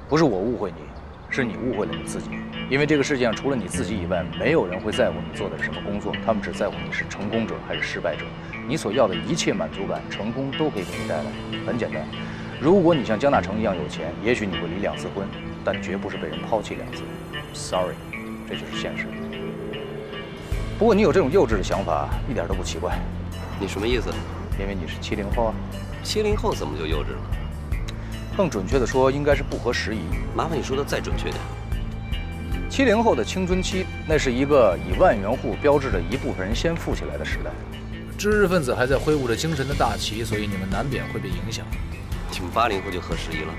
不是我误会你，是你误会了你自己。因为这个世界上除了你自己以外，没有人会在乎你做的是什么工作，他们只在乎你是成功者还是失败者。你所要的一切满足感、成功都可以给你带来。很简单，如果你像江大成一样有钱，也许你会离2次婚，但绝不是被人抛弃2次。Sorry， 这就是现实。不过你有这种幼稚的想法，一点都不奇怪。你什么意思？因为你是70后啊。70后怎么就幼稚了？更准确的说，应该是不合时宜。麻烦你说的再准确点。70后的青春期，那是一个以万元户标志着一部分人先富起来的时代。知识分子还在挥舞着精神的大旗，所以你们难免会被影响。你们80后就合时宜了？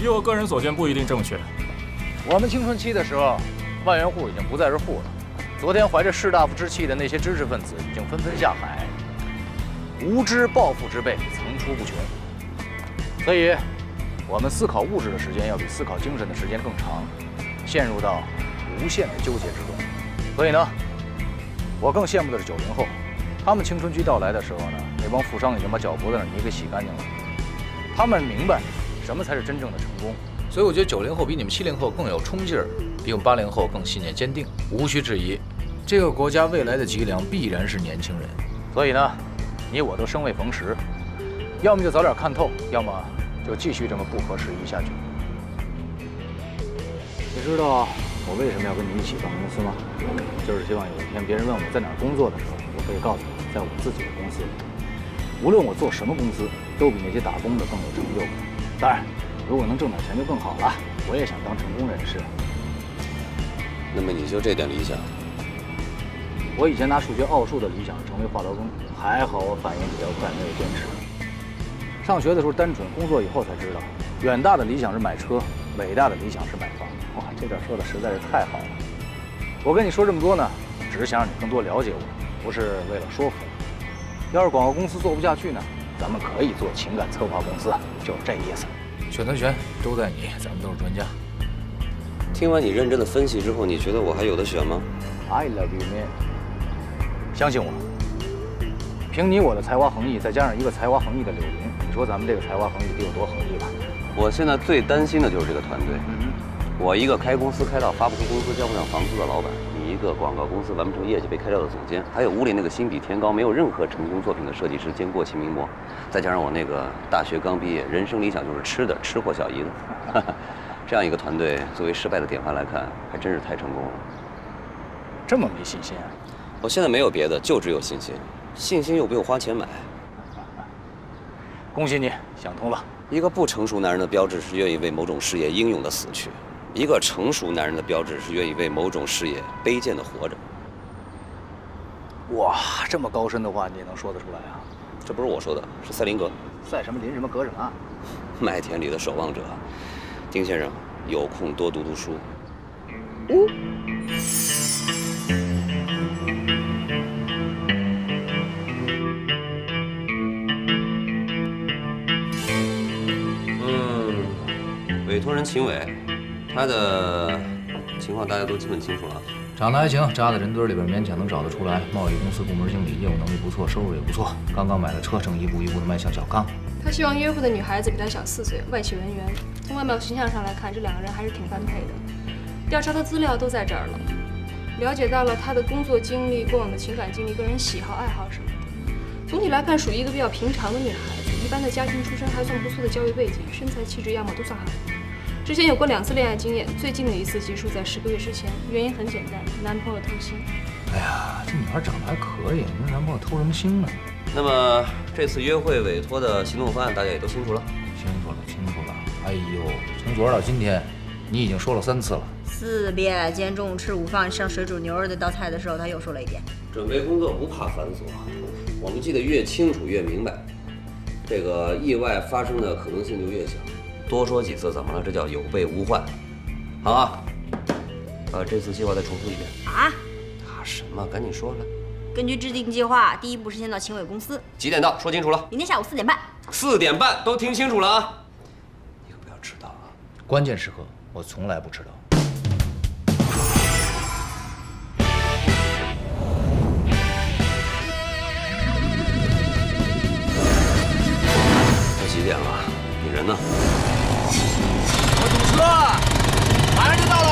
以我个人所见，不一定正确。我们青春期的时候，万元户已经不再是户了。昨天怀着士大夫之气的那些知识分子已经纷纷下海，无知暴富之辈层出不穷。所以，我们思考物质的时间要比思考精神的时间更长，陷入到无限的纠结之中。所以呢，我更羡慕的是90后，他们青春期到来的时候呢，那帮富商已经把脚脖子上泥给洗干净了。他们明白什么才是真正的成功。所以我觉得90后比你们70后更有冲劲儿，比我们80后更信念坚定。无需质疑，这个国家未来的脊梁必然是年轻人。所以呢，你我都生未逢时，要么就早点看透，要么就继续这么不合时宜下去。你知道我为什么要跟你一起办公司吗？就是希望有一天别人问我在哪儿工作的时候，我可以告诉他，在我自己的公司里。无论我做什么公司，都比那些打工的更有成就感。当然，如果能挣点钱就更好了。我也想当成功人士。那么你就这点理想？我以前拿数学奥数的理想是成为化疗工，还好我反应比较快，没有坚持。上学的时候单纯，工作以后才知道，远大的理想是买车，伟大的理想是买房。哇，这点说的实在是太好了。我跟你说这么多呢，只是想让你更多了解我，不是为了说服你。要是广告公司做不下去呢，咱们可以做情感策划公司，就是这意思。选择权都在你，咱们都是专家。听完你认真的分析之后，你觉得我还有得选吗 ？I love you, man。相信我，凭你我的才华横溢，再加上一个才华横溢的柳云，你说咱们这个才华横溢得有多横溢吧？我现在最担心的就是这个团队。我一个开公司开到发不出工资、交不上房租的老板，你一个广告公司完不成业绩被开掉的总监，还有屋里那个心比天高、没有任何成功作品的设计师兼过气名模，再加上我那个大学刚毕业、人生理想就是吃的吃货小姨子，这样一个团队，作为失败的典范来看，还真是太成功了。这么没信心啊？我现在没有别的，就只有信心，信心又不用花钱买。恭喜你想通了。一个不成熟男人的标志是愿意为某种事业英勇的死去。一个成熟男人的标志是愿意为某种事业卑贱的活着。哇，这么高深的话你也能说得出来啊？这不是我说的，是赛林格。赛什么林什么格什么？麦田里的守望者，丁先生，有空多读读书。委托人秦伟。他的情况大家都基本清楚了，长得还行，扎在人堆里边勉强能找得出来。贸易公司部门经理，业务能力不错，收入也不错。刚刚买了车，正一步一步的迈向小康。他希望约会的女孩子比他小4岁，外企文员。从外貌形象上来看，这2个人还是挺般配的。调查的资料都在这儿了，了解到了他的工作经历、过往的情感经历、个人喜好、爱好什么的。总体来看，属于一个比较平常的女孩子，一般的家庭出身，还算不错的教育背景，身材、气质、样貌都算好。之前有过2次恋爱经验，最近的一次结束在10个月之前，原因很简单，男朋友偷腥。哎呀，这女孩长得还可以，那男朋友偷什么腥呢？那么这次约会委托的行动方案大家也都清楚了？清楚了。哎呦，从昨儿到今天，你已经说了3次了。4遍。今天中午吃午饭上水煮牛肉那道菜的时候，他又说了1遍。准备工作不怕繁琐，我们记得越清楚越明白，这个意外发生的可能性就越小。多说几次怎么了？这叫有备无患。好啊，这次计划再重述一遍。啊什么？赶紧说来。根据制定计划，第一步是先到秦伟公司。几点到？说清楚了。明天下午4点半。4点半，都听清楚了啊！你可不要迟到啊！关键时刻我从来不迟到。小几点了？你人呢？我堵车，马上就到了。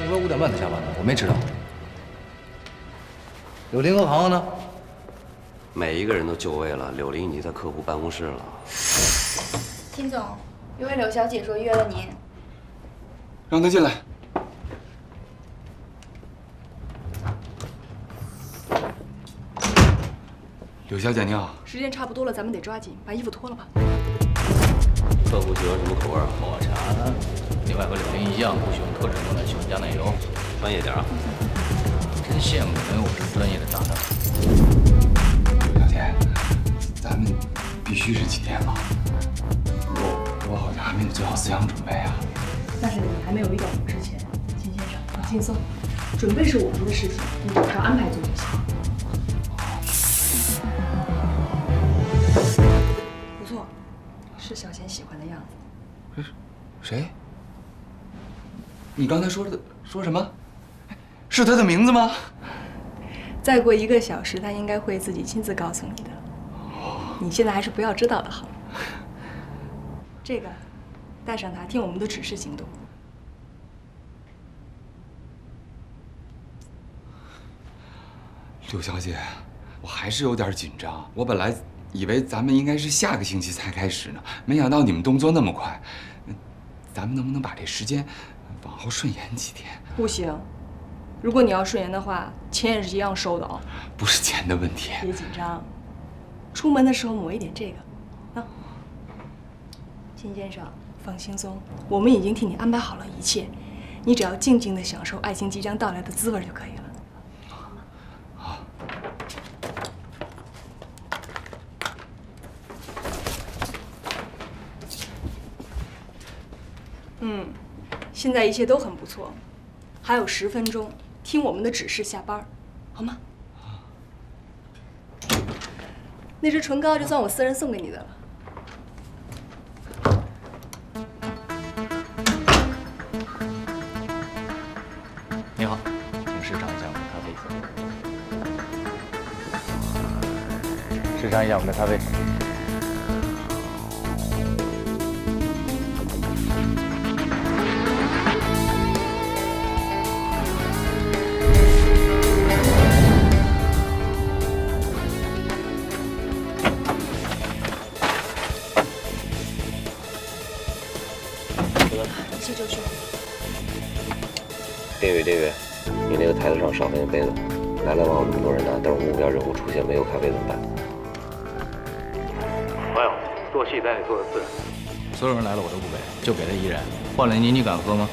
你说5点半才下班呢，我没迟到。柳林和航航呢？每一个人都就位了，柳林已经在客户办公室了。秦总，有位柳小姐说约了您，让她进来。柳小姐你好。时间差不多了，咱们得抓紧，把衣服脱了吧。客户喜欢什么口味啊？抹茶呢？另外和柳林一样，不喜欢特制牛奶，喜欢加奶油。专业点啊！真羡慕能有我这么专业的搭档。柳小姐，咱们必须是几天吗？我好像还没有做好思想准备啊。但是你还没有遇到我之前，秦先生放轻松，准备是我们的事情，你按照安排做就行。不错，是小贤喜欢的样子。谁？你刚才说什么？是他的名字吗？再过1个小时，他应该会自己亲自告诉你的。你现在还是不要知道的好。这个，带上它，听我们的指示行动。柳小姐，我还是有点紧张。我本来以为咱们应该是下个星期才开始呢，没想到你们动作那么快。咱们能不能把这时间往后顺延几天？不行，如果你要顺延的话，钱也是一样收的哦。不是钱的问题。别紧张，出门的时候抹一点这个。啊，秦先生，放轻松，我们已经替你安排好了一切，你只要静静地享受爱情即将到来的滋味就可以了。现在一切都很不错，还有10分钟，听我们的指示下班，好吗？那支唇膏就算我私人送给你的了。你好，请试尝一下我们的咖啡。试尝一下我们的咖啡。去就去。丁宇，你那个台子上少放些杯子，来往那么多人呢，等会目标人物出现没有咖啡怎么办？朋友，做戏咱得做得自然。所有人来了我都不给，就给他一人。换了你敢喝吗？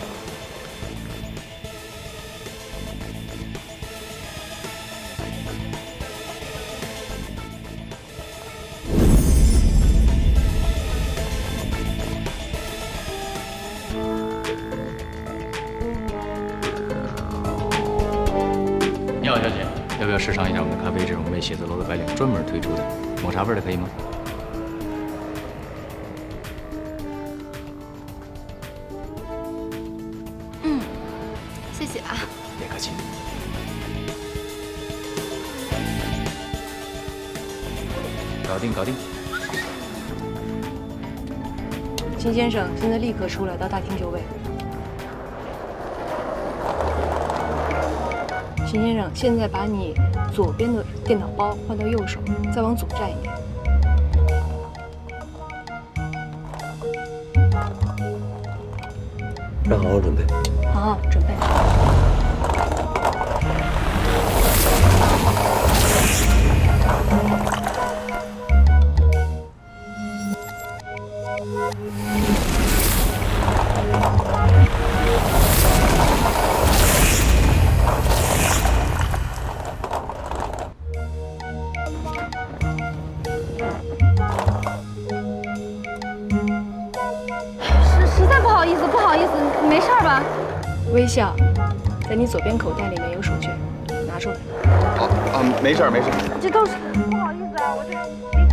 你好，小姐，要不要试尝一下我们的咖啡？这是我们为写字楼的白领专门推出的，抹茶味的可以吗？谢谢啊。别客气。搞定。秦先生，现在立刻出来到大厅就位。秦先生，现在把你左边的电脑包换到右手，再往左站一点。让好好准备。好，准备。实在不好意思，你没事吧？微笑，在你左边口袋里面有手绢，拿出来。好啊，没事。这都是不好意思啊，我这没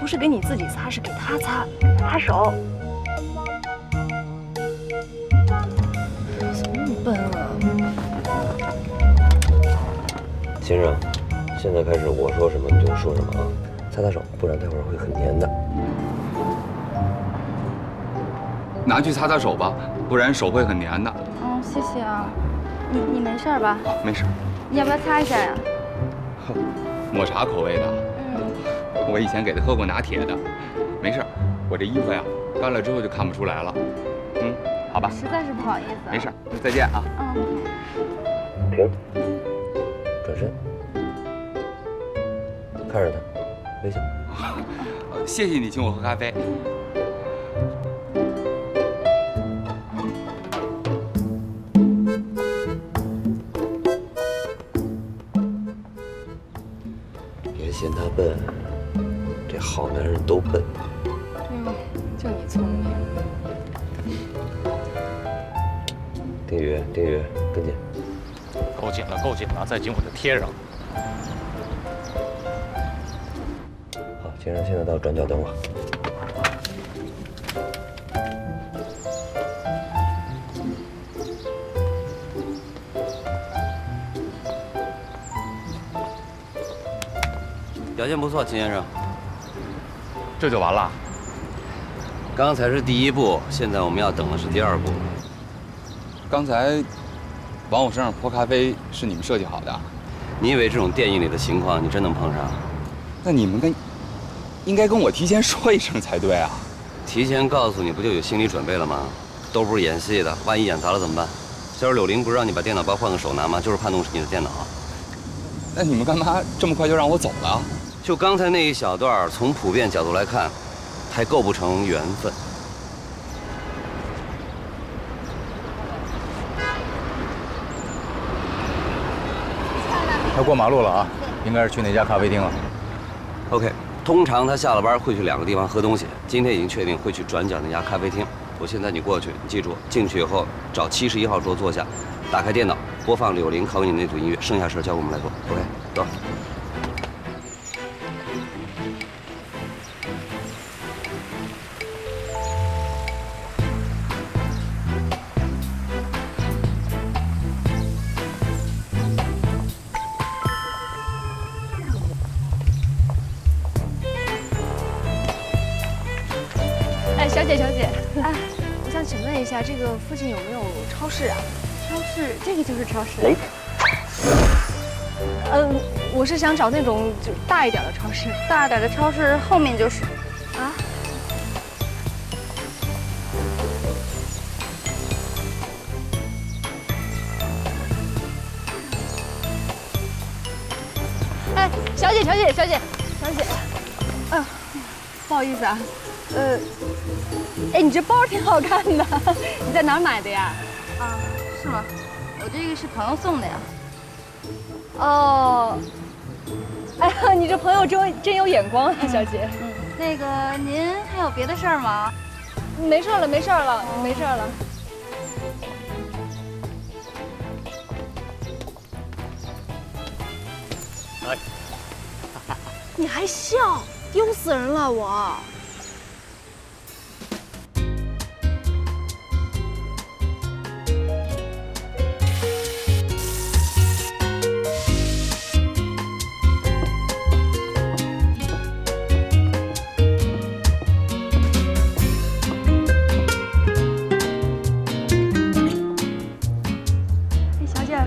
不是给你自己擦，是给他擦，擦手。怎么那么笨啊？先生，现在开始我说什么你就说什么啊，擦擦手，不然待会儿会很黏的。拿去擦擦手吧，不然手会很黏的。哦，谢谢啊。你没事吧？没事。你要不要擦一下呀？抹茶口味的。我以前给他喝过拿铁的。没事，我这衣服呀，干了之后就看不出来了。好吧。实在是不好意思。没事，再见啊。停，转身，看着他，微笑。谢谢你请我喝咖啡。别嫌他笨，这好男人都笨。就你聪明。丁宇，跟紧。够紧了，够紧了，再紧我就贴上。好，先生，现在到转角等我。表现不错，秦先生。这就完了？刚才是第一步，现在我们要等的是第二步。刚才往我身上泼咖啡是你们设计好的？你以为这种电影里的情况你真能碰上？那你们应该跟我提前说一声才对啊！提前告诉你不就有心理准备了吗？都不是演戏的，万一演砸了怎么办？销售柳林不是让你把电脑包换个手拿吗？就是怕弄死你的电脑。那你们干嘛这么快就让我走了？就刚才那一小段，从普遍角度来看，还构不成缘分。要过马路了啊，应该是去那家咖啡厅了。OK， 通常他下了班会去2个地方喝东西，今天已经确定会去转角那家咖啡厅。我现在你过去，你记住，进去以后找71号桌坐下，打开电脑，播放柳林拷问你那组音乐，剩下事交给我们来做。OK， 走。小姐，哎，我想请问一下，这个附近有没有超市啊？超市，这个就是超市。我是想找那种就大一点的超市。大点的超市后面就是。啊？哎，小姐，不好意思啊，哎，你这包挺好看的，你在哪儿买的呀？啊，是吗？我这个是朋友送的呀。哦，哎呀，你这朋友真有眼光啊，小姐。那个，您还有别的事儿吗？没事了。哎，你还笑，丢死人了我！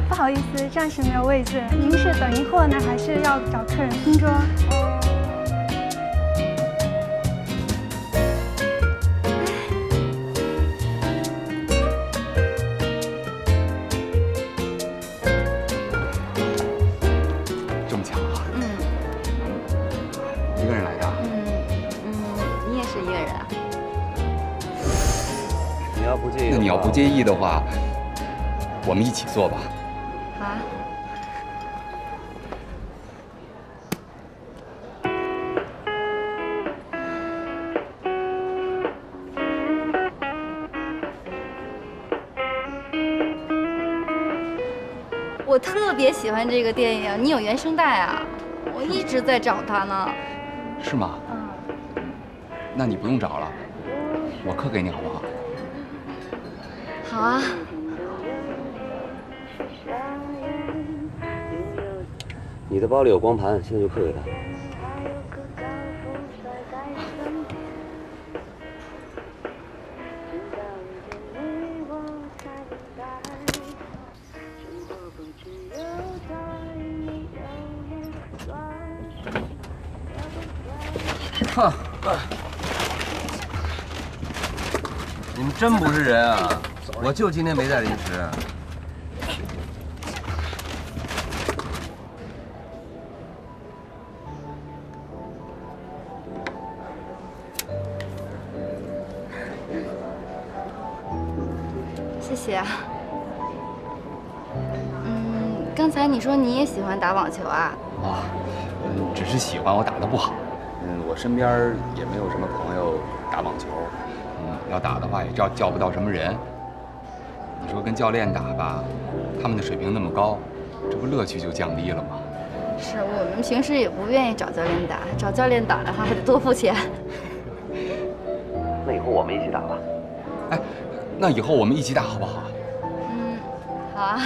不好意思，暂时没有位置。您是等一会儿呢，还是要找客人拼桌？这么巧啊？一个人来的？你也是一个人啊？你要不介意？那你要不介意的话，我们一起做吧。好啊。我特别喜欢这个电影，你有原声带啊？我一直在找它呢。是吗？那你不用找了，我刻给你好不好？好啊。你的包里有光盘，现在就刻给他。哼，你们真不是人啊！我就今天没带零食。谢谢啊。刚才你说你也喜欢打网球啊？啊，只是喜欢，我打得不好。我身边也没有什么朋友打网球，要打的话也叫不到什么人。你说跟教练打吧，他们的水平那么高，这不乐趣就降低了吗？是我们平时也不愿意找教练打，找教练打的话还得多付钱。那以后我们一起打吧。哎，那以后我们一起打好不好？好啊。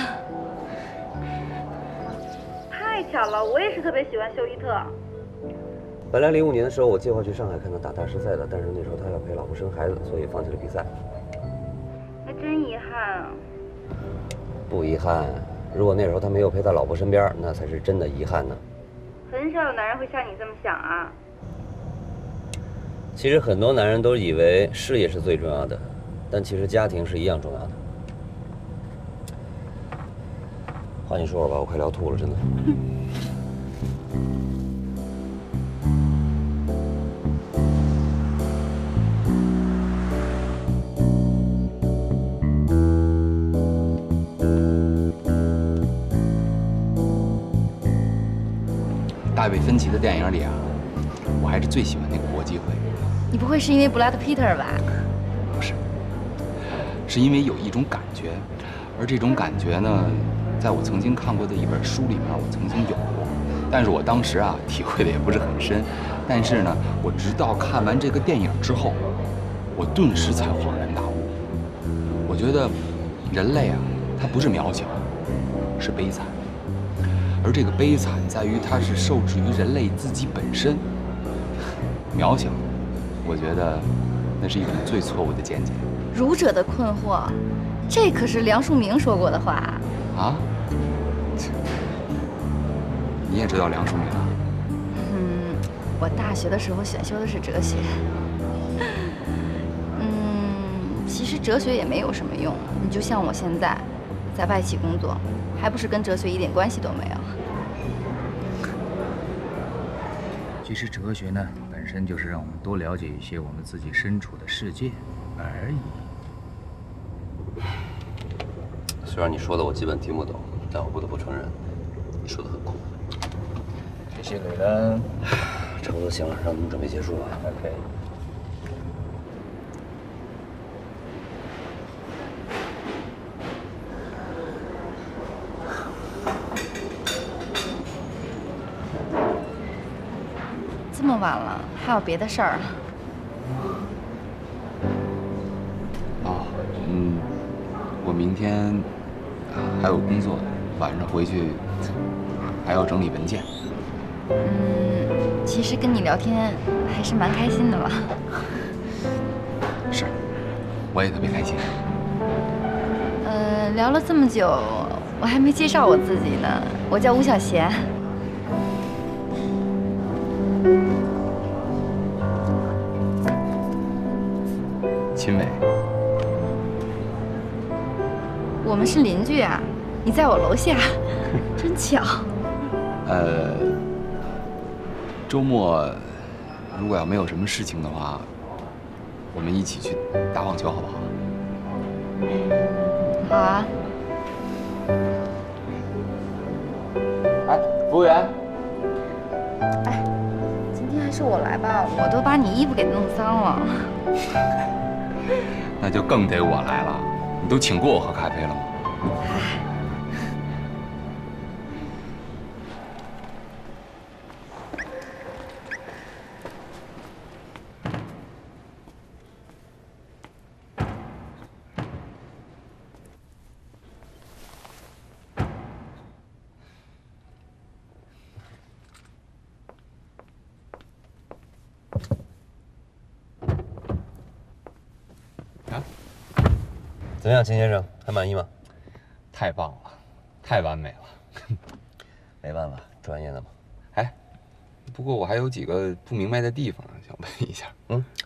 太巧了，我也是特别喜欢休伊特。本来05年的时候，我计划去上海看他打大师赛的，但是那时候他要陪老婆生孩子，所以放弃了比赛。还真遗憾啊。不遗憾，如果那时候他没有陪在老婆身边，那才是真的遗憾呢。很少有男人会像你这么想啊。其实很多男人都以为事业是最重要的，但其实家庭是一样重要的。话你说说吧，我快聊吐了，真的。大卫芬奇的电影里啊，我还是最喜欢那个搏击会。你不会是因为布拉德皮特吧？不是，是因为有一种感觉，而这种感觉呢，在我曾经看过的一本书里面，我曾经有过，但是我当时啊体会的也不是很深。但是呢，我直到看完这个电影之后，我顿时才恍然大悟。我觉得人类啊，它不是渺小，是悲惨。而这个悲惨在于，它是受制于人类自己本身。渺小，我觉得那是一种最错误的见解。儒者的困惑，这可是梁漱溟说过的话啊！你也知道梁漱溟啊？我大学的时候选修的是哲学。其实哲学也没有什么用。你就像我现在，在外企工作，还不是跟哲学一点关系都没有。其实哲学呢，本身就是让我们多了解一些我们自己身处的世界而已。虽然你说的我基本听不懂，但我不得不承认，你说的很酷。这些给单，差不多行了，让他们准备结束吧。OK。这么晚了，还有别的事儿啊？我明天还有工作，晚上回去还要整理文件。其实跟你聊天还是蛮开心的了。是，我也特别开心。聊了这么久，我还没介绍我自己呢。我叫吴小贤。秦伟。我们是邻居啊，你在我楼下，真巧。周末如果要没有什么事情的话，我们一起去打网球好不好？好啊。哎，服务员。哎，今天还是我来吧，我都把你衣服给弄脏了。那就更得我来了。你都请过我喝咖啡了吗？么样，秦先生，还满意吗？太棒了，太完美了。没办法，专业的嘛。哎，不过我还有几个不明白的地方想问一下。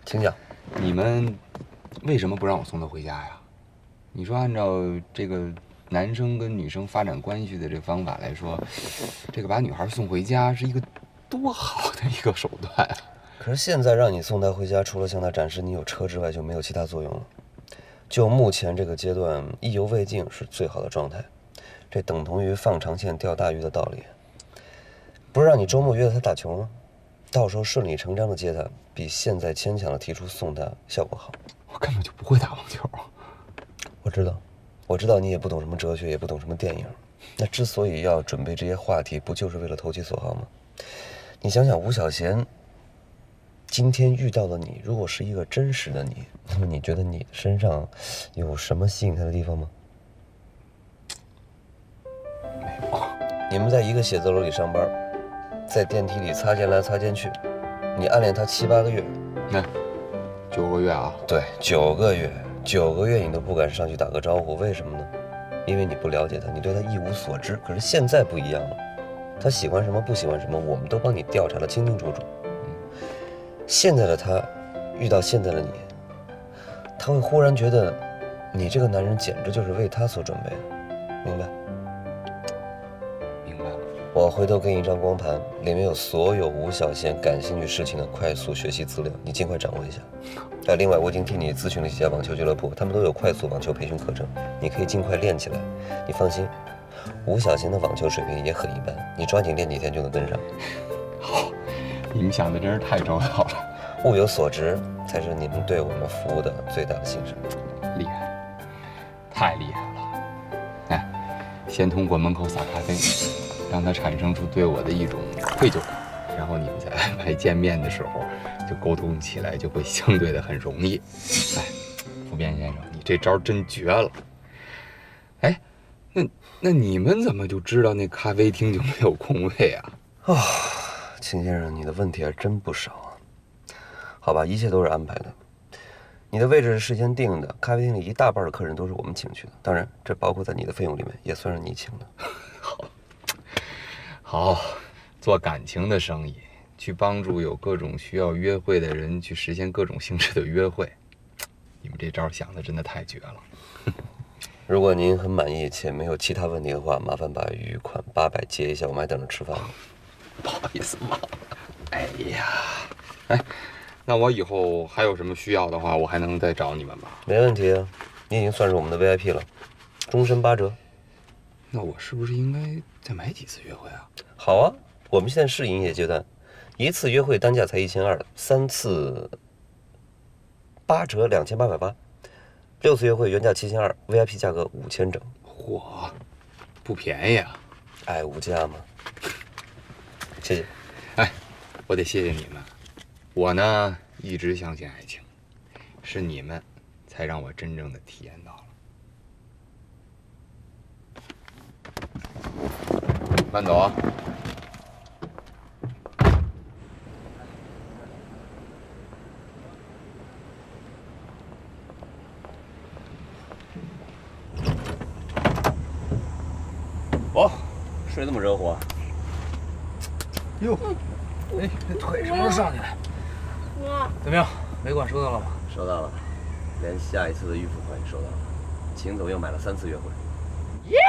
请讲。你们为什么不让我送她回家呀？你说按照这个男生跟女生发展关系的这个方法来说，这个把女孩送回家是一个多好的一个手段啊！可是现在让你送她回家，除了向她展示你有车之外，就没有其他作用了。就目前这个阶段，意犹未尽是最好的状态，这等同于放长线钓大鱼的道理。不是让你周末约她打球吗？到时候顺理成章的接她，比现在牵强的提出送她效果好。我根本就不会打网球。我知道你也不懂什么哲学，也不懂什么电影。那之所以要准备这些话题，不就是为了投其所好吗？你想想，吴小贤今天遇到了你，如果是一个真实的你，那么你觉得你的身上有什么吸引他的地方吗？没有。你们在一个写字楼里上班，在电梯里擦肩来擦肩去，你暗恋他7、8个月。那9个月啊？对，9个月，9个月你都不敢上去打个招呼，为什么呢？因为你不了解他，你对他一无所知。可是现在不一样了，他喜欢什么，不喜欢什么，我们都帮你调查得清清楚楚。现在的他遇到现在的你，他会忽然觉得你这个男人简直就是为他所准备的，明白？明白了。我回头给你一张光盘，里面有所有吴小贤感兴趣事情的快速学习资料，你尽快掌握一下。另外我已经替你咨询了几家网球俱乐部，他们都有快速网球培训课程，你可以尽快练起来。你放心，吴小贤的网球水平也很一般，你抓紧练几天就能跟上。好，你们想的真是太周到了。物有所值才是你们对我们服务的最大的欣赏。厉害，太厉害了！哎，先通过门口撒咖啡，让他产生出对我的一种愧疚感，然后你们在安排见面的时候，就沟通起来就会相对的很容易。哎，福边先生，你这招真绝了！哎，那你们怎么就知道那咖啡厅就没有空位啊？秦先生，你的问题还真不少啊。好吧，一切都是安排的。你的位置是事先定的，咖啡厅里一大半的客人都是我们请去的，当然这包括在你的费用里面，也算是你请的。好，做感情的生意，去帮助有各种需要约会的人去实现各种形式的约会，你们这招想的真的太绝了。如果您很满意且没有其他问题的话，麻烦把余款800结一下，我们还等着吃饭呢。不好意思，忘了。哎呀，哎，那我以后还有什么需要的话，我还能再找你们吧？没问题啊，你已经算是我们的 VIP 了，终身8折。那我是不是应该再买几次约会啊？好啊，我们现在是营业阶段，1次约会单价才1200，3次8折2880，6次约会原价7200，VIP 价格5000整。嚯，不便宜啊！爱无价吗？谢谢。哎，我得谢谢你们。我呢一直相信爱情，是你们才让我真正的体验到了。慢走啊！哦，睡这么热乎？哟，哎，这腿什么时候上去了？怎么样，尾款收到了吗？收到了，连下一次的预付款也收到了。秦总又买了3次约会。耶！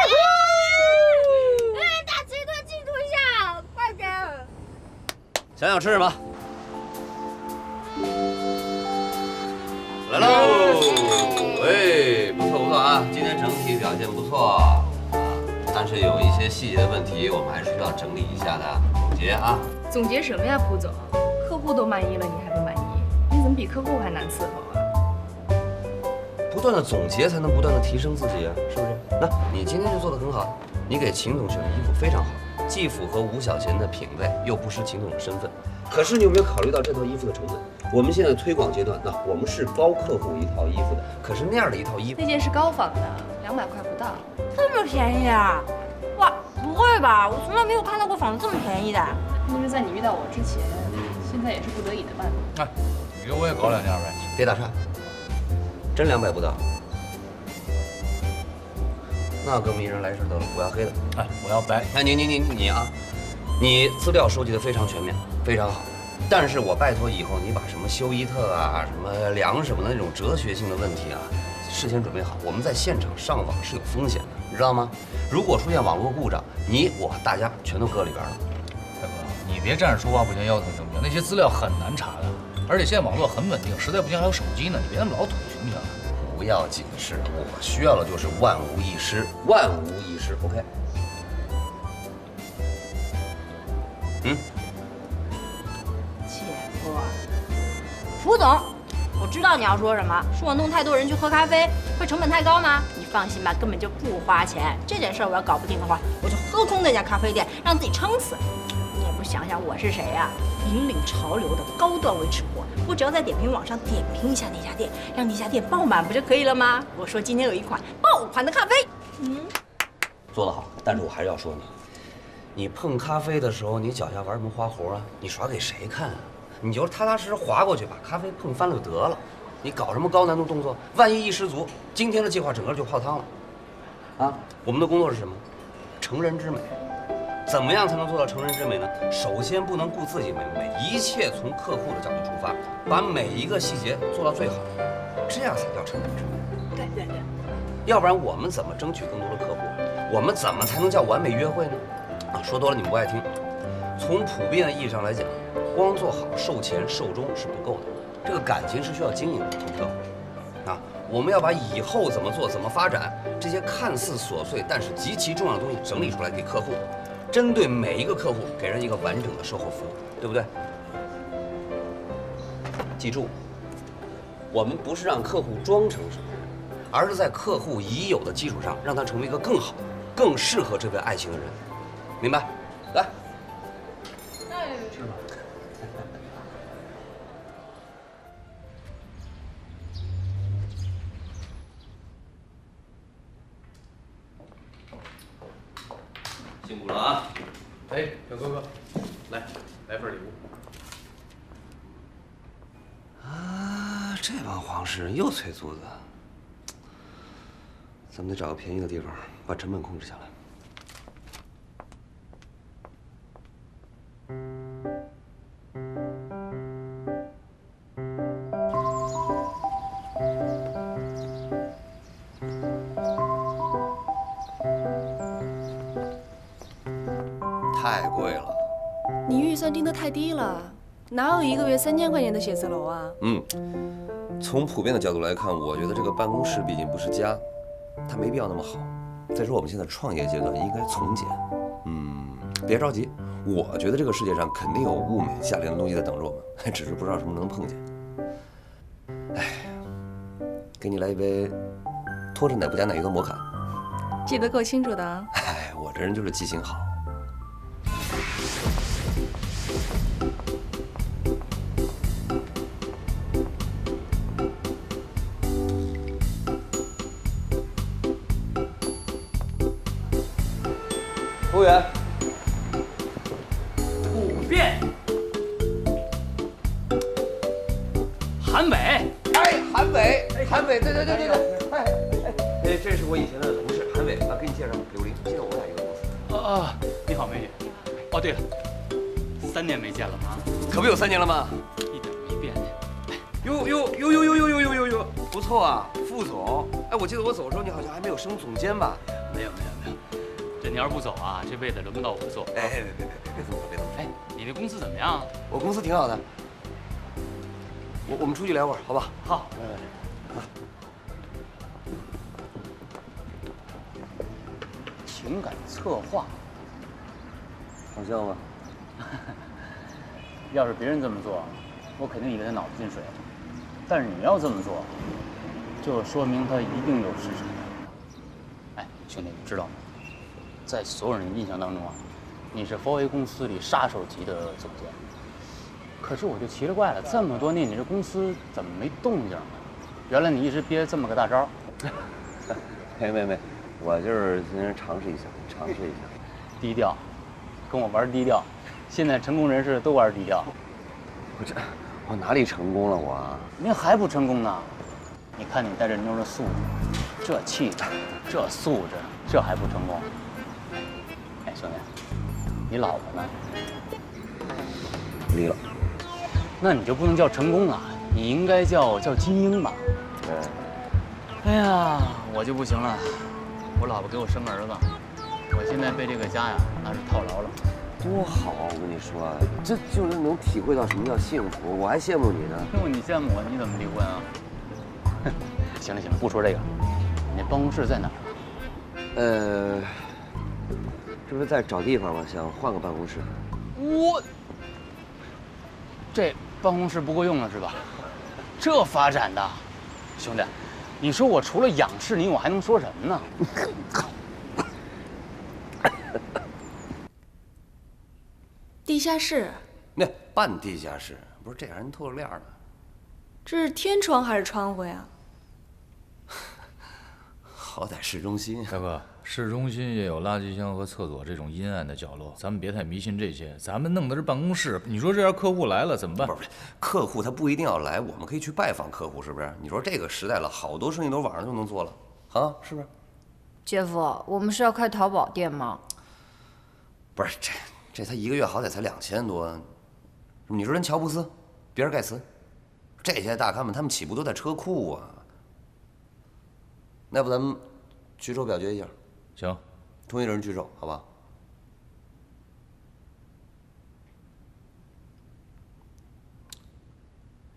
大集团庆祝一下，快点！想吃什么？来喽！哎，不错不错啊，今天整体表现不错啊，但是有一些细节的问题，我们还是需要整理一下的。总结啊！总结什么呀，蒲总？客户都满意了，你还不满意？你怎么比客户还难伺候啊？不断的总结才能不断的提升自己啊，是不是？那你今天就做得很好，你给秦总选的衣服非常好，既符合吴小贤的品味，又不失秦总的身份。可是你有没有考虑到这套衣服的成本？我们现在推广阶段，那我们是包客户一套衣服的，可是那样的一套衣服，那件是高仿的，200块不到。这么便宜啊？哇，不会吧？我从来没有看到过仿的这么便宜的。那是在你遇到我之前，现在也是不得已的办法。哎，你给我也搞2件呗。别打岔，真200不到。那跟迷人来事得了，我要黑的。哎，我要白。哎，你啊，你资料收集的非常全面，非常好。但是我拜托以后你把什么休伊特啊、什么梁什么的那种哲学性的问题啊，事先准备好。我们在现场上网是有风险的，你知道吗？如果出现网络故障，你我大家全都搁里边了。大哥，你别站着说话不嫌腰疼行不行？那些资料很难查的，而且现在网络很稳定，实在不行还有手机呢。你别那么老土行不行？不要解释，我需要的就是万无一失，万无一失。OK。姐夫，蒲总，我知道你要说什么，是我弄太多人去喝咖啡，会成本太高吗？你放心吧，根本就不花钱。这件事我要搞不定的话，我就喝空那家咖啡店，让自己撑死。你也不想想我是谁呀？引领潮流的高段位吃货，我只要在点评网上点评一下那家店，让那家店爆满不就可以了吗？我说今天有一款爆款的咖啡，做得好，但是我还是要说你碰咖啡的时候，你脚下玩什么花活啊？你耍给谁看啊？你就踏踏实实滑过去，把咖啡碰翻了就得了。你搞什么高难度动作？万一一失足，今天的计划整个就泡汤了。啊，我们的工作是什么？成人之美。怎么样才能做到成人之美呢？首先不能顾自己美不美，一切从客户的角度出发，把每一个细节做到最好，这样才叫成人之美。对。要不然我们怎么争取更多的客户？我们怎么才能叫完美约会呢？啊，说多了你们不爱听。从普遍的意义上来讲，光做好售前售终是不够的，这个感情是需要经营的，同客户。啊，我们要把以后怎么做、怎么发展这些看似琐碎但是极其重要的东西整理出来给客户，针对每一个客户给人一个完整的售后服务，对不对？记住，我们不是让客户装成什么人，而是在客户已有的基础上，让他成为一个更好、更适合这份爱情的人，明白？来。吃吧。辛苦了啊！哎，小哥哥，来份礼物。啊，这帮黄世人又催租子，咱们得找个便宜的地方，把成本控制下来。太贵了，你预算定得太低了，哪有一个月3000块钱的写字楼啊？从普遍的角度来看，我觉得这个办公室毕竟不是家，它没必要那么好。再说我们现在创业阶段，应该从简。别着急，我觉得这个世界上肯定有物美价廉的东西在等着我们，只是不知道什么能碰见。哎，给你来一杯脱脂奶不加奶油的摩卡。记得够清楚的啊。哎，我这人就是记性好。服务员，普遍，韩伟，哎，韩伟，对，这是我以前的同事韩伟啊，给你介绍刘玲，现在我们俩一个公司。你好，美女。哦，对了，3年没见了啊，可不有3年了吗？一点没变。哟，不错啊，副总。哎，我记得我走的时候，你好像还没有升总监吧？没有。这你要是不走啊，这位子轮不到我坐。哎，别这么说。哎，你那公司怎么样？我公司挺好的。我们出去聊会儿，好吧？好。情感策划，好笑吗？要是别人这么做，我肯定以为他脑子进水了。但是你要这么做，就说明他一定有市场。哎，兄弟，你知道吗？在所有人的印象当中啊，你是4A公司里杀手级的总监。可是我就奇了怪了，这么多年你这公司怎么没动静呢？原来你一直憋这么个大招。没，我就是今天尝试一下。低调，跟我玩低调。现在成功人士都玩低调。我哪里成功了我啊？您还不成功呢？你看你带这妞的素质，这气质，这素质，这还不成功？哎，兄弟，你老婆呢？离了。那你就不能叫成功啊，你应该叫精英吧？哎呀，我就不行了，我老婆给我生儿子，我现在被这个家呀那是套牢了。多好啊！我跟你说，这就是能体会到什么叫幸福。我还羡慕你呢。哟，你羡慕我，你怎么离婚啊？行了行了，不说这个，你那办公室在哪儿？这不是在找地方吗？想换个办公室。这办公室不够用了是吧？这发展的，兄弟，你说我除了仰视你，我还能说什么呢？地下室？那半地下室，不是这让人透着链呢。这是天窗还是窗户呀？好歹市中心。大哥，市中心也有垃圾箱和厕所这种阴暗的角落，咱们别太迷信这些。咱们弄的是办公室，你说这要客户来了怎么办？不是，客户他不一定要来，我们可以去拜访客户，是不是？你说这个时代了，好多生意都网上就能做了，啊，是不是？姐夫，我们是要开淘宝店吗？不是，这他一个月好歹才2000多，你说人乔布斯、比尔盖茨，这些大咖们他们起步都在车库啊。那不咱们举手表决一下？行，同意的人举手，好吧？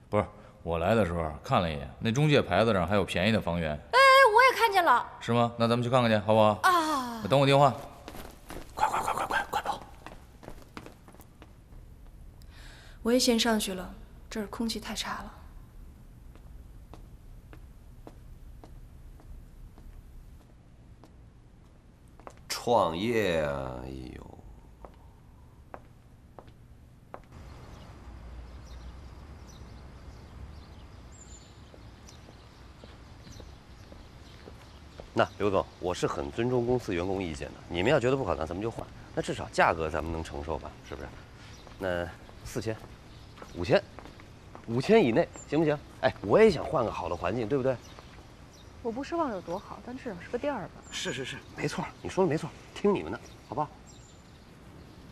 不是，我来的时候看了一眼，那中介牌子上还有便宜的房源。哎，我也看见了。是吗？那咱们去看看去，好不好？啊！等我电话。快跑！我也先上去了，这儿空气太差了。创业啊，哎呦！那刘总，我是很尊重公司员工意见的。你们要觉得不好，那咱们就换。那至少价格咱们能承受吧？是不是？那4000、5000以内行不行？哎，我也想换个好的环境，对不对？我不奢望有多好，但至少是个店儿吧。是，没错，你说的没错，听你们的，好不好？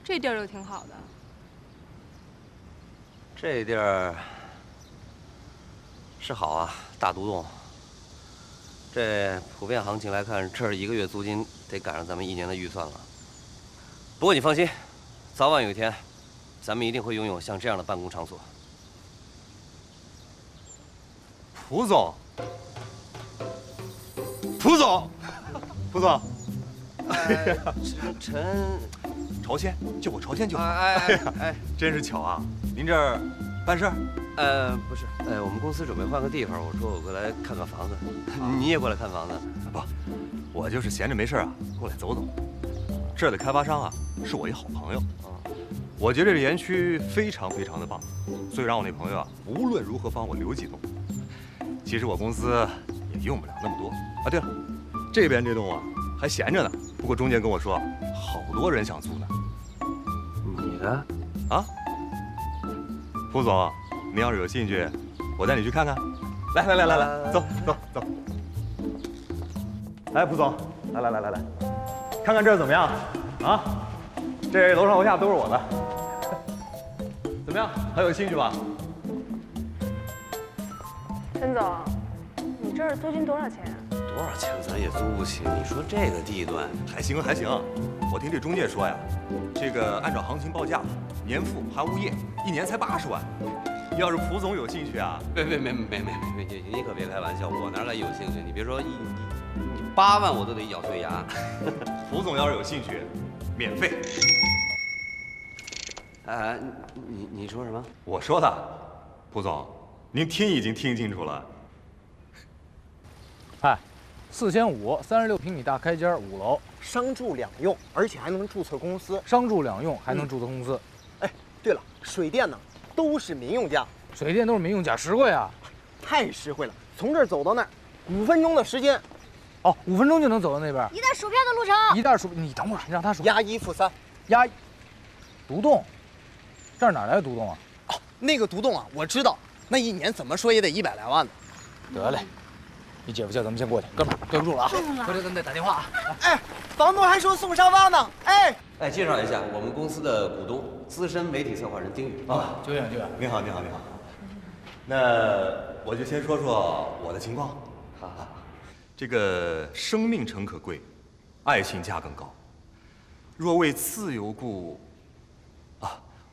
这地儿就挺好的。这地儿是好啊，大独栋。这普遍行情来看，这1个月租金得赶上咱们1年的预算了。不过你放心，早晚有一天，咱们一定会拥有像这样的办公场所。蒲总，蒲总，朝鲜，叫我朝鲜就好。哎，真是巧啊！您这儿办事儿？不是，我们公司准备换个地方，我说我过来看看房子，你也过来看房子？不，我就是闲着没事啊，过来走走。这儿的开发商啊，是我一好朋友。我觉得这园区非常的棒，所以让我那朋友啊，无论如何帮我留几栋。其实我公司也用不了那么多啊。对了，这边这栋啊还闲着呢，不过中介跟我说，好多人想租呢。你的？啊？蒲总，您要是有兴趣，我带你去看看。来，走。来，蒲总，来，看看这儿怎么样？啊？这楼上楼下都是我的，怎么样？还有兴趣吧？陈总，你这儿租金多少钱啊？多少钱咱也租不起。你说这个地段还行。我听这中介说呀，这个按照行情报价，年付含物业，1年才80万。要是蒲总有兴趣啊，别，你可别开玩笑，我哪来有兴趣？你别说你8万我都得咬碎牙。蒲总要是有兴趣，免费。你说什么？我说的，蒲总，您已经听清楚了。嗨，4500 36平米大开间，5楼，商住两用，而且还能注册公司。商住两用还能注册公司。哎，对了，水电呢都是民用价，水电都是民用价，实惠啊！太实惠了，从这儿走到那儿5分钟的时间。哦，5分钟就能走到那边。一袋薯片的路程。一袋薯，你等会儿，你让他说。押1付3。押。独栋。这儿哪来的独栋啊？哦，那个独栋啊，我知道，那1年怎么说也得100来万呢。得嘞，你姐夫叫咱们先过去，哥们儿对不住了啊！回头咱们再打电话啊！哎，房东还说送沙发呢。哎，介绍一下我们公司的股东、资深媒体策划人丁宇。啊，久远。你好。那我就先说说我的情况。好。这个生命诚可贵，爱情价更高。若为自由故，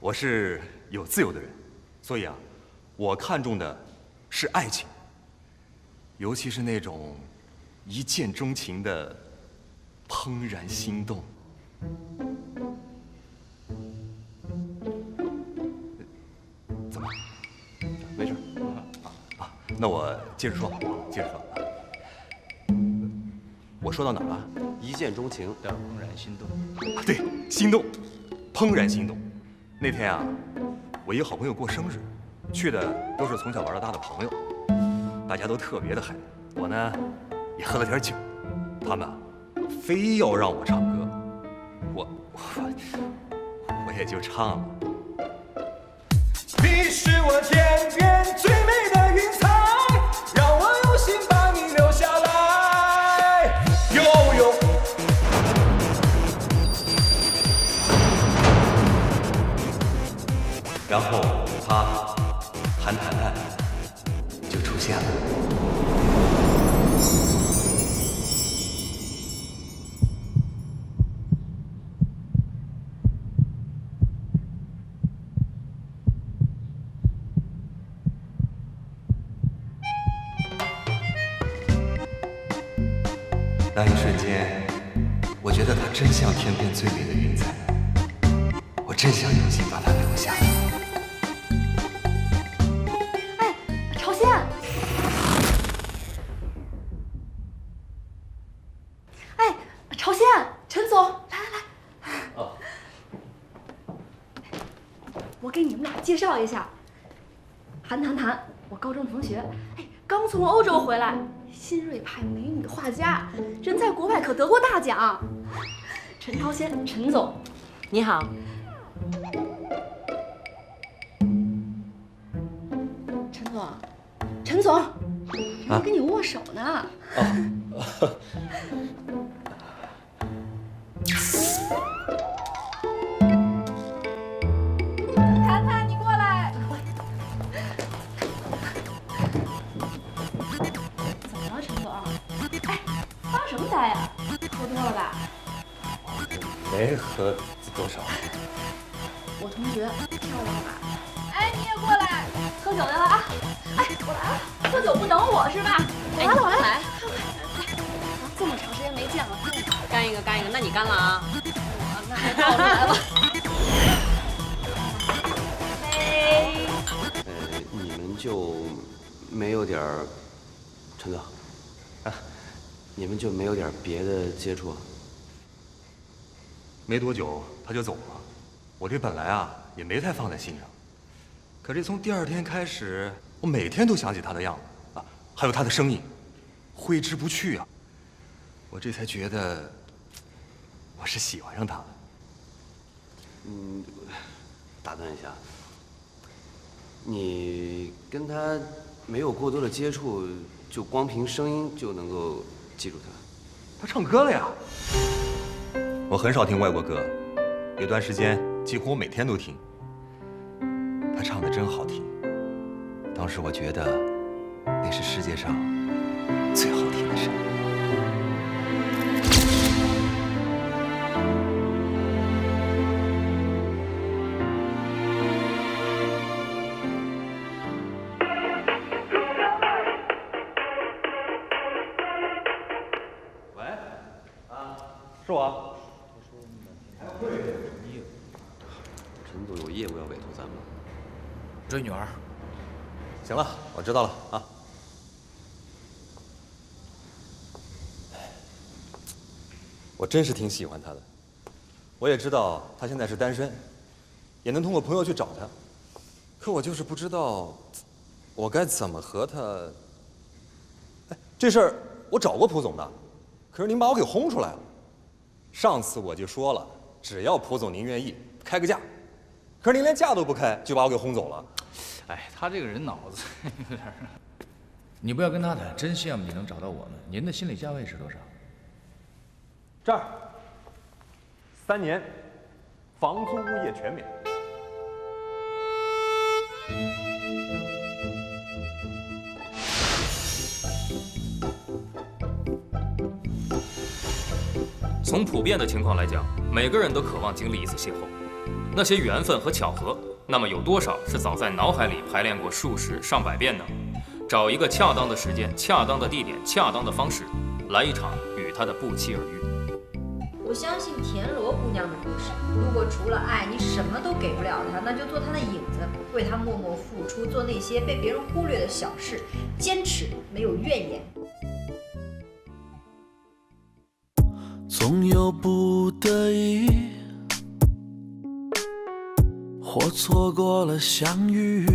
我是有自由的人，所以我看重的是爱情。尤其是那种一见钟情的怦然心动。怎么？没事。那我接着说。我说到哪儿了？一见钟情，怦然心动。对，心动，怦然心动。那天我一个好朋友过生日，去的都是从小玩到大的朋友。大家都特别的嗨，我呢也喝了点酒，他们非要让我唱歌，我也就唱了。你是我天边最美的云彩，让我有心把你留下来。游泳，然后韩谈谈就出现了。那一瞬间，我觉得她真像天边最美的云彩，我真想有心把她留下。朝鲜，朝鲜，陈总，来，我给你们俩介绍一下，韩谈，我高中同学，刚从欧洲回来。新锐派美女画家，人在国外可得过大奖。陈朝鲜，陈总，你好。陈总，人家跟你握手呢。谈谈，你过来。发什么呆呀？喝多了吧？没喝多少。我同学漂亮吧？你也过来，喝酒来了啊！我来了，喝酒不等我是吧？我来。这么长时间没见了，干一个，那你干了啊？那还倒出来了。你们就没有点儿，陈总，你们就没有点别的接触？没多久他就走了，我这本来也没太放在心上，可是从第二天开始，我每天都想起他的样子还有他的声音，挥之不去啊。我这才觉得我是喜欢上他了。打断一下，你跟他没有过多的接触，就光凭声音就能够记住他？他唱歌了呀。我很少听外国歌，有段时间几乎我每天都听。他唱的真好听，当时我觉得那是世界上最好听的声音。是我。陈总有业务要委托咱们，追女儿。行了，我知道了啊。我真是挺喜欢他的，我也知道他现在是单身，也能通过朋友去找他，可我就是不知道我该怎么和他。这事儿我找过蒲总的，可是您把我给轰出来了。上次我就说了，只要蒲总您愿意开个价，可是您连价都不开，就把我给轰走了。他这个人脑子有点……你不要跟他谈，真羡慕你能找到我们。您的心理价位是多少？这儿，3年，房租物业全免。从普遍的情况来讲，每个人都渴望经历一次邂逅。那些缘分和巧合，那么有多少是早在脑海里排练过数十上百遍呢？找一个恰当的时间、恰当的地点、恰当的方式，来一场与他的不期而遇。我相信田螺姑娘的故事，如果除了爱你什么都给不了她，那就做她的影子，为她默默付出，做那些被别人忽略的小事，坚持，没有怨言。总有不得已，或错过了相遇，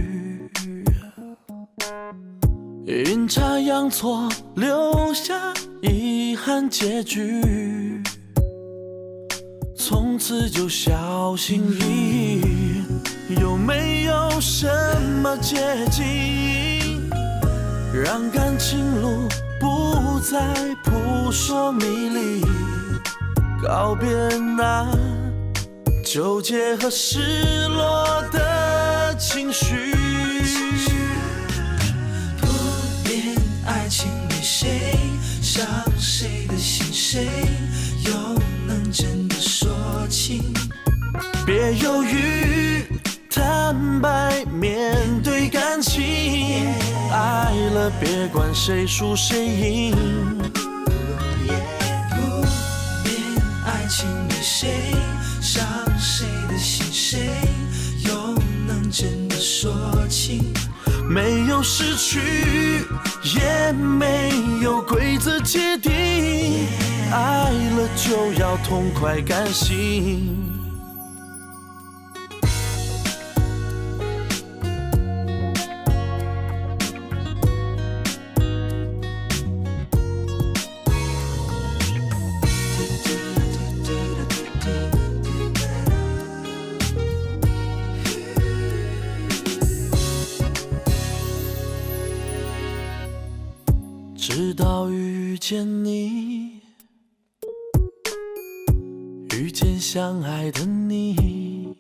阴差阳错留下遗憾结局，从此就小心翼翼。有没有什么捷径，让感情路不再扑朔迷离，告别那纠结和失落的情绪。不变爱情里谁伤谁的心，谁又能真的说清？别犹豫，坦白面对感情，爱了别管谁输谁赢。爱情里谁伤谁的心，谁又能真的说清？没有失去，也没有规则界定，爱了就要痛快甘心。直到遇见你，遇见相爱的你，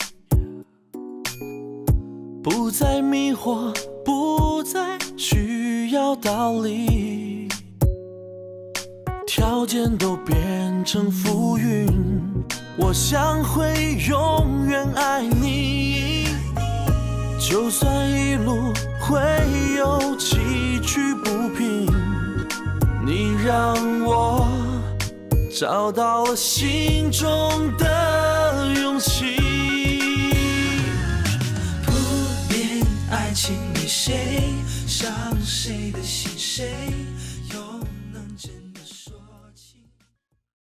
不再迷惑，不再需要道理，条件都变成浮云，我想会永远爱你，就算一路会有崎岖不平，你让我找到了心中的勇气。不变爱情里谁伤谁的心，谁